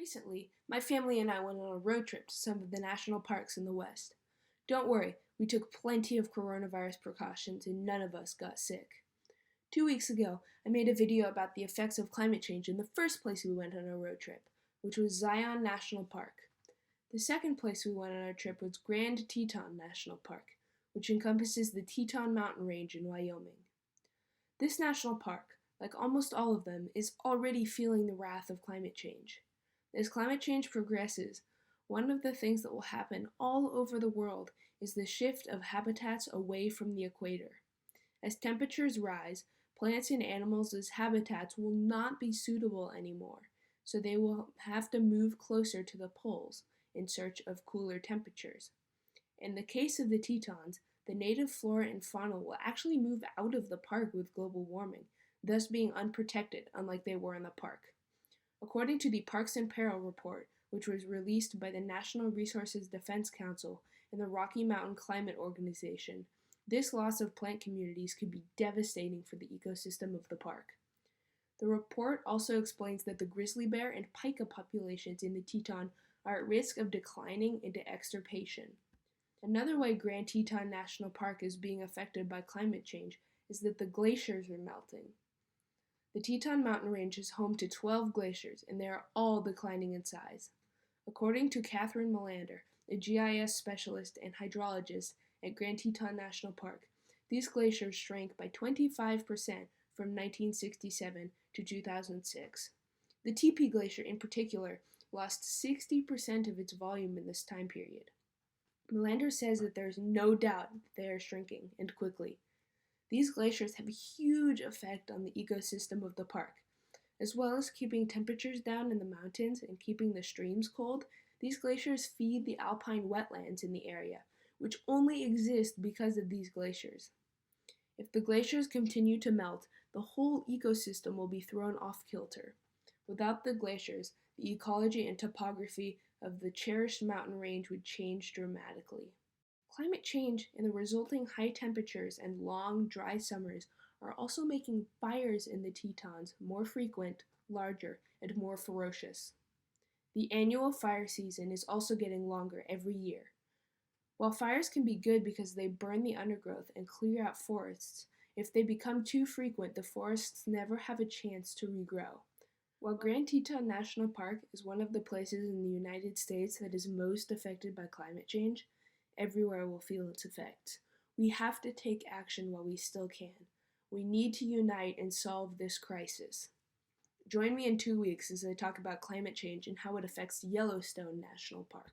Recently, my family and I went on a road trip to some of the national parks in the West. Don't worry, we took plenty of coronavirus precautions and none of us got sick. 2 weeks ago, I made a video about the effects of climate change in the first place we went on our road trip, which was Zion National Park. The second place we went on our trip was Grand Teton National Park, which encompasses the Teton mountain range in Wyoming. This national park, like almost all of them, is already feeling the wrath of climate change. As climate change progresses, one of the things that will happen all over the world is the shift of habitats away from the equator. As temperatures rise, plants and animals' habitats will not be suitable anymore, so they will have to move closer to the poles in search of cooler temperatures. In the case of the Tetons, the native flora and fauna will actually move out of the park with global warming, thus being unprotected unlike they were in the park. According to the Parks in Peril report, which was released by the National Resources Defense Council and the Rocky Mountain Climate Organization, this loss of plant communities could be devastating for the ecosystem of the park. The report also explains that the grizzly bear and pika populations in the Teton are at risk of declining into extirpation. Another way Grand Teton National Park is being affected by climate change is that the glaciers are melting. The Teton mountain range is home to 12 glaciers, and they are all declining in size. According to Catherine Melander, a GIS specialist and hydrologist at Grand Teton National Park, these glaciers shrank by 25% from 1967 to 2006. The TP Glacier in particular lost 60% of its volume in this time period. Melander says that there is no doubt that they are shrinking, and quickly. These glaciers have a huge effect on the ecosystem of the park. As well as keeping temperatures down in the mountains and keeping the streams cold, these glaciers feed the alpine wetlands in the area, which only exist because of these glaciers. If the glaciers continue to melt, the whole ecosystem will be thrown off kilter. Without the glaciers, the ecology and topography of the cherished mountain range would change dramatically. Climate change and the resulting high temperatures and long, dry summers are also making fires in the Tetons more frequent, larger, and more ferocious. The annual fire season is also getting longer every year. While fires can be good because they burn the undergrowth and clear out forests, if they become too frequent, the forests never have a chance to regrow. While Grand Teton National Park is one of the places in the United States that is most affected by climate change, everywhere will feel its effects. We have to take action while we still can. We need to unite and solve this crisis. Join me in 2 weeks as I talk about climate change and how it affects Yellowstone National Park.